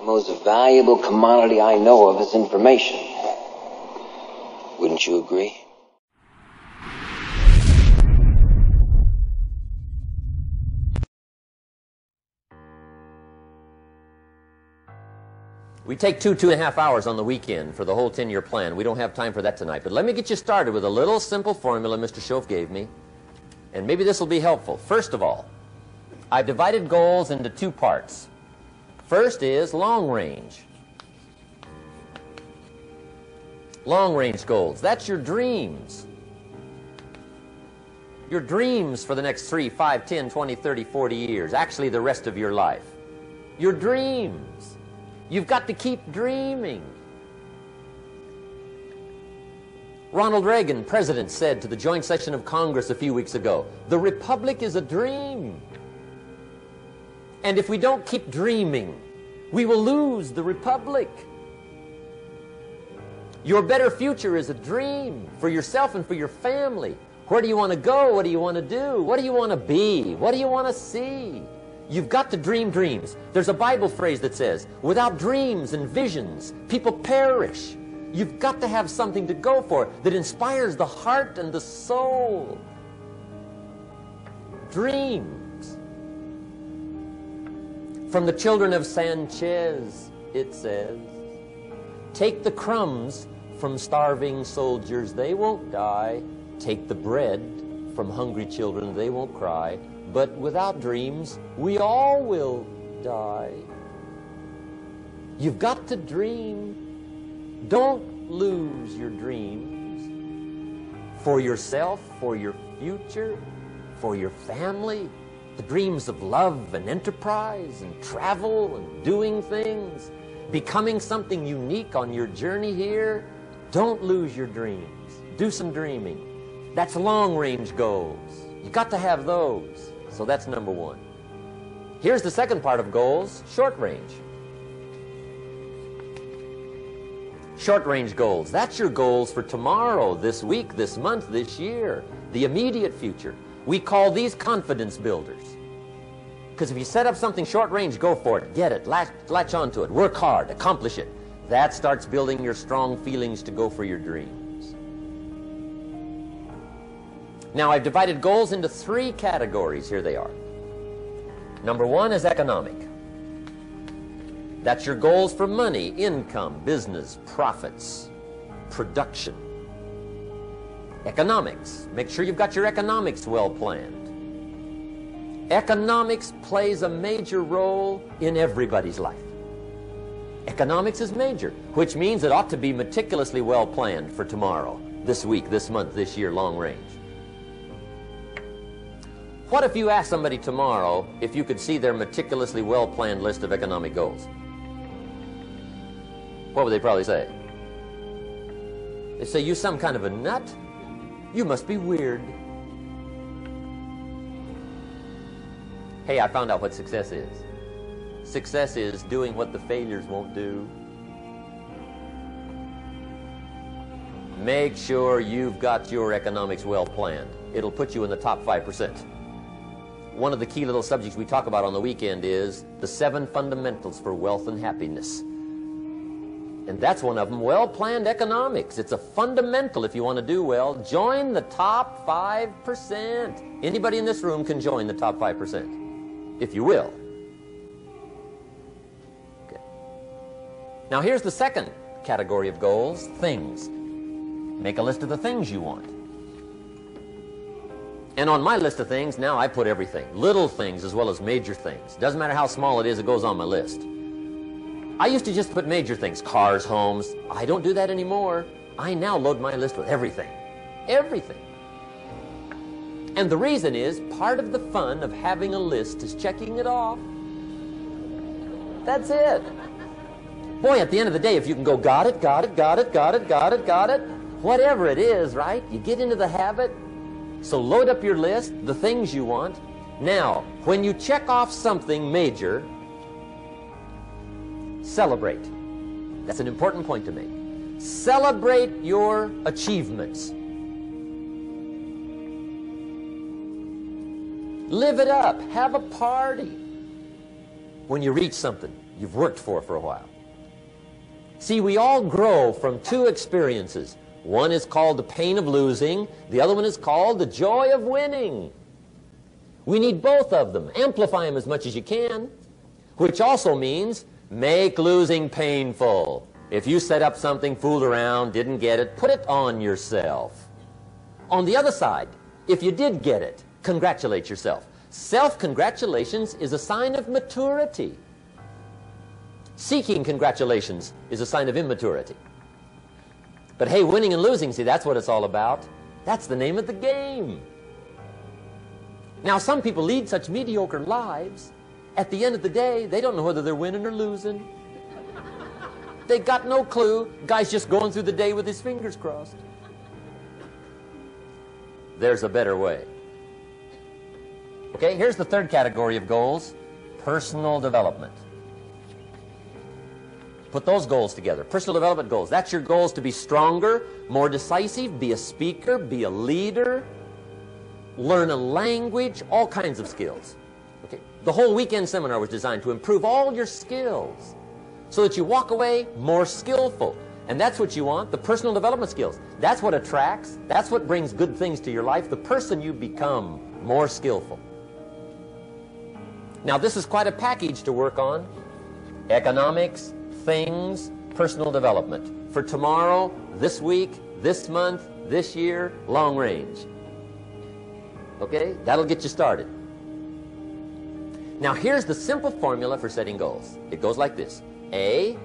most valuable commodity I know of is information. Wouldn't you agree? We take 2.5 hours on the weekend for the whole 10-year plan. We don't have time for that tonight. But let me get you started with a little simple formula Mr. Schoaf gave me. And maybe this will be helpful. First of all, I've divided goals into 2 parts. First is long range. Long range goals. That's your dreams. Your dreams for the next 3, 5, 10, 20, 30, 40 years. Actually, the rest of your life. Your dreams. You've got to keep dreaming. Ronald Reagan, president, said to the joint session of Congress a few weeks ago, "The Republic is a dream. And if we don't keep dreaming, we will lose the Republic." Your better future is a dream for yourself and for your family. Where do you want to go? What do you want to do? What do you want to be? What do you want to see? You've got to dream dreams. There's a Bible phrase that says, without dreams and visions, people perish. You've got to have something to go for that inspires the heart and the soul. Dreams. From the children of Sanchez, it says, take the crumbs from starving soldiers, they won't die. Take the bread from hungry children, they won't cry. But without dreams, we all will die. You've got to dream. Don't lose your dreams. For yourself, for your future, for your family. The dreams of love and enterprise and travel and doing things. Becoming something unique on your journey here. Don't lose your dreams. Do some dreaming. That's long-range goals. You've got to have those. So that's number 1. Here's the second part of goals, short range. Short range goals, that's your goals for tomorrow, this week, this month, this year, the immediate future. We call these confidence builders. Because if you set up something short range, go for it, get it, latch onto it, work hard, accomplish it. That starts building your strong feelings to go for your dreams. Now, I've divided goals into 3 categories. Here they are. Number 1 is economic. That's your goals for money, income, business, profits, production. Economics. Make sure you've got your economics well planned. Economics plays a major role in everybody's life. Economics is major, which means it ought to be meticulously well planned for tomorrow, this week, this month, this year, long range. What if you asked somebody tomorrow if you could see their meticulously well-planned list of economic goals? What would they probably say? They'd say, you some kind of a nut? You must be weird. Hey, I found out what success is. Success is doing what the failures won't do. Make sure you've got your economics well planned. It'll put you in the top 5%. One of the key little subjects we talk about on the weekend is the 7 fundamentals for wealth and happiness. And that's one of them, well-planned economics. It's a fundamental if you want to do well. Join the top 5%. Anybody in this room can join the top 5%, if you will. Okay. Now here's the second category of goals, things. Make a list of the things you want. And on my list of things, now I put everything. Little things as well as major things. Doesn't matter how small it is, it goes on my list. I used to just put major things, cars, homes. I don't do that anymore. I now load my list with everything. Everything. And the reason is, part of the fun of having a list is checking it off. That's it. Boy, at the end of the day, if you can go, got it, got it, got it, got it, got it, got it, whatever it is, right? You get into the habit. So load up your list, the things you want. Now, when you check off something major, celebrate. That's an important point to make. Celebrate your achievements. Live it up. Have a party when you reach something. you've worked for a while. See, we all grow from two experiences. One is called the pain of losing. The other one is called the joy of winning. We need both of them. Amplify them as much as you can, which also means make losing painful. If you set up something, fooled around, didn't get it, put it on yourself. On the other side, if you did get it, congratulate yourself. Self-congratulations is a sign of maturity. Seeking congratulations is a sign of immaturity. But hey, winning and losing, see, that's what it's all about. That's the name of the game. Now, some people lead such mediocre lives, at the end of the day, they don't know whether they're winning or losing. They got no clue. Guy's just going through the day with his fingers crossed. There's a better way. Okay, here's the third category of goals, personal development. Put those goals together. Personal development goals. That's your goals to be stronger, more decisive, be a speaker, be a leader, learn a language, all kinds of skills. Okay? The whole weekend seminar was designed to improve all your skills so that you walk away more skillful. And that's what you want, the personal development skills. That's what attracts, that's what brings good things to your life, the person you become more skillful. Now, this is quite a package to work on. Economics, things, personal development. For tomorrow, this week, this month, this year, long range. Okay? That'll get you started. Now, here's the simple formula for setting goals. It goes like this. A,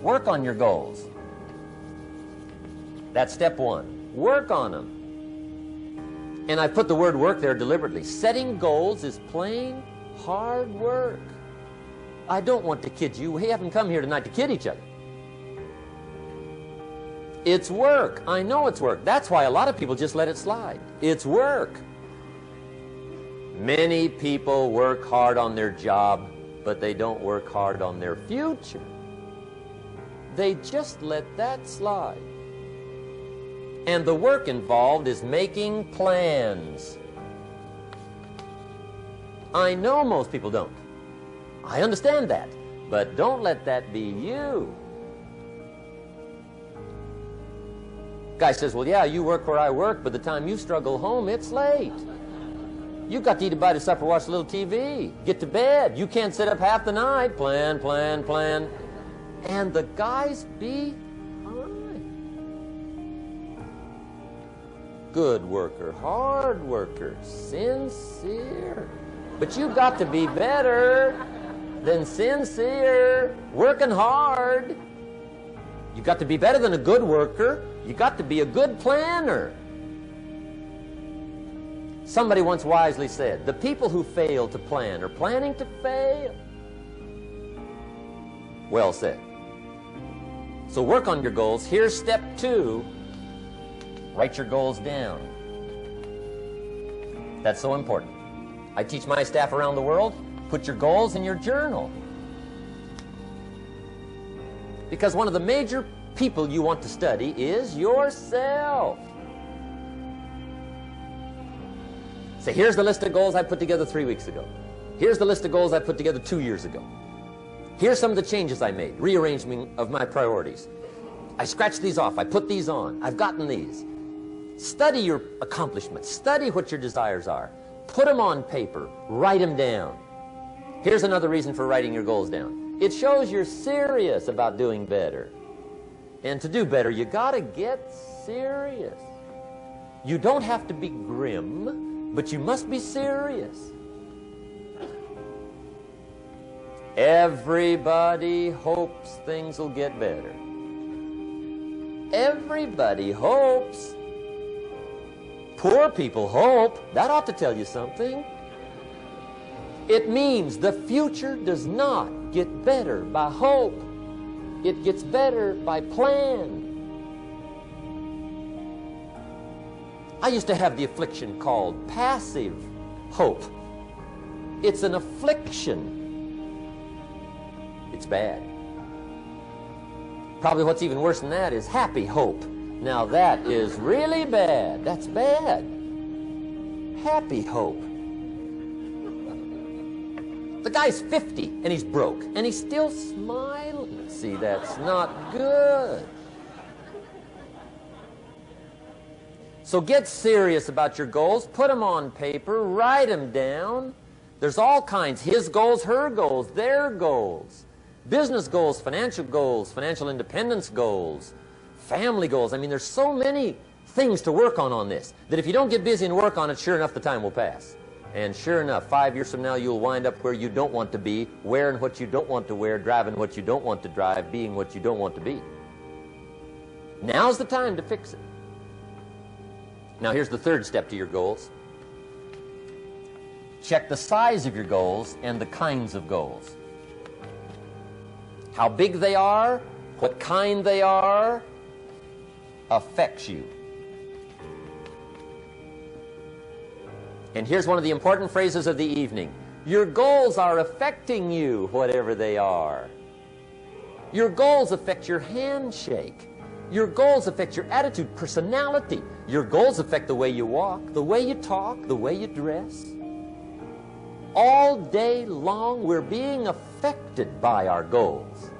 work on your goals. That's step one. Work on them. And I put the word work there deliberately. Setting goals is plain hard work. I don't want to kid you. We haven't come here tonight to kid each other. It's work. I know it's work. That's why a lot of people just let it slide. It's work. Many people work hard on their job, but they don't work hard on their future. They just let that slide. And the work involved is making plans. I know most people don't. I understand that, but don't let that be you. Guy says, well, yeah, you work where I work, but the time you struggle home, it's late. You've got to eat a bite of supper, watch a little TV, get to bed. You can't sit up half the night. Plan, plan, plan. And the guys behind. Good worker, hard worker, sincere. But you've got to be better than sincere, working hard. You've got to be better than a good worker. You've got to be a good planner. Somebody once wisely said, the people who fail to plan are planning to fail. Well said. So work on your goals. Here's step 2. Write your goals down. That's so important. I teach my staff around the world, put your goals in your journal. Because one of the major people you want to study is yourself. Say, here's the list of goals I put together 3 weeks ago. Here's the list of goals I put together 2 years ago. Here's some of the changes I made, rearrangement of my priorities. I scratched these off, I put these on, I've gotten these. Study your accomplishments, study what your desires are. Put them on paper, write them down. Here's another reason for writing your goals down. It shows you're serious about doing better. And to do better, you gotta get serious. You don't have to be grim, but you must be serious. Everybody hopes things will get better. Everybody hopes. Poor people hope. That ought to tell you something. It means the future does not get better by hope. It gets better by plan. I used to have the affliction called passive hope. It's an affliction. It's bad. Probably what's even worse than that is happy hope. Now that is really bad. That's bad. Happy hope. The guy's 50 and he's broke and he's still smiling. See, that's not good. So get serious about your goals. Put them on paper. Write them down. There's all kinds. His goals, her goals, their goals. Business goals, financial independence goals, family goals. I mean, there's so many things to work on this that if you don't get busy and work on it, sure enough, the time will pass. And sure enough, 5 years from now, you'll wind up where you don't want to be, wearing what you don't want to wear, driving what you don't want to drive, being what you don't want to be. Now's the time to fix it. Now, here's the third step to your goals. Check the size of your goals and the kinds of goals. How big they are, what kind they are, affects you. And here's one of the important phrases of the evening. Your goals are affecting you, whatever they are. Your goals affect your handshake. Your goals affect your attitude, personality. Your goals affect the way you walk, the way you talk, the way you dress. All day long, we're being affected by our goals.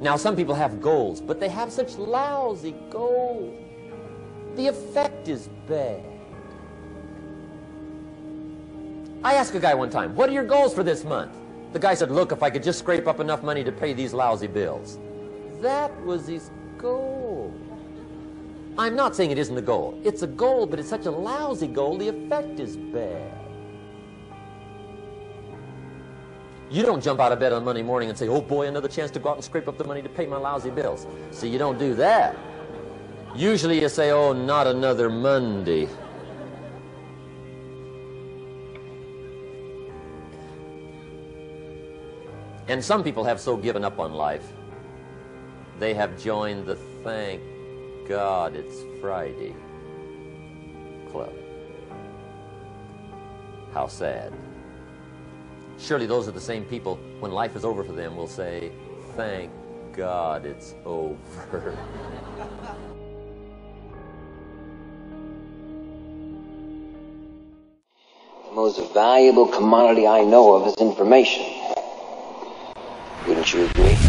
Now, some people have goals, but they have such lousy goals. The effect is bad. I asked a guy one time, what are your goals for this month? The guy said, look, if I could just scrape up enough money to pay these lousy bills. That was his goal. I'm not saying it isn't a goal. It's a goal, but it's such a lousy goal, the effect is bad. You don't jump out of bed on Monday morning and say, oh boy, another chance to go out and scrape up the money to pay my lousy bills. See, you don't do that. Usually you say, oh, not another Monday. And some people have so given up on life, they have joined the thank God it's Friday club. How sad. Surely those are the same people, when life is over for them, will say, thank God it's over. The most valuable commodity I know of is information. Wouldn't you agree?